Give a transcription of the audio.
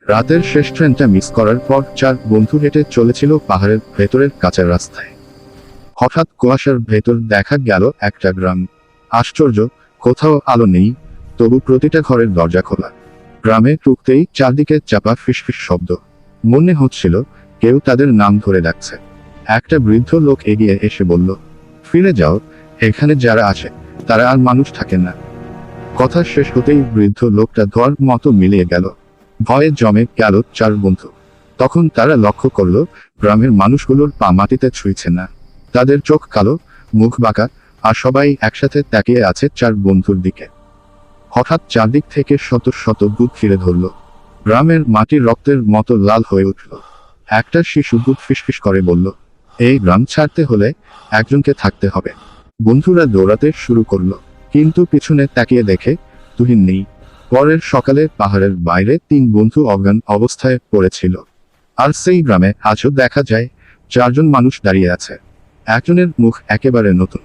রাতের শেষ ট্রেনটা মিস করার পর চার বন্ধু হেঁটে চলেছিল পাহাড়ের ভেতরের কাঁচা রাস্তায়। হঠাৎ কুয়াশার ভেতর দেখা গেল একটা গ্রাম। আশ্চর্য, কোথাও আলো নেই, তবু প্রতিটা ঘরের দরজা খোলা। গ্রামে ঢুকতেই চারদিকে চাপা ফিসফিস শব্দ। মনে হচ্ছিল কেউ তাদের নাম ধরে ডাকছে। একটা বৃদ্ধ লোক এগিয়ে এসে বলল, ফিরে যাও, এখানে যারা আছে তারা আর মানুষ থাকে না। কথা শেষ হতেই বৃদ্ধ লোকটা ধোঁয়ার মতো মিলিয়ে গেল। ভয়ে জমে গেল চার বন্ধু। তখন তারা লক্ষ্য করল গ্রামের মানুষগুলোর পা মাটিতে ছুঁইছে না। তাদের চোখ কালো, মুখ বাঁকা, আর সবাই একসাথে তাকিয়ে আছে চার বন্ধুর দিকে। হঠাৎ চারদিক থেকে শত শত ভূত ঘিরে ধরল। গ্রামের মাটি রক্তের মতো লাল হয়ে উঠল। একটা শিশু ভূত ফিসফিস করে বলল, এই গ্রাম ছাড়তে হলে একজনকে থাকতে হবে। বন্ধুরা দৌড়াতে শুরু করলো, কিন্তু পিছনে তাকিয়ে দেখে তুহিন নেই। পরের সকালে পাহাড়ের বাইরে তিন বন্ধু অজ্ঞান অবস্থায় পড়েছিল। আর সেই গ্রামে আজও দেখা যায় চারজন মানুষ দাঁড়িয়ে আছে। একজনের মুখ একেবারে নতুন,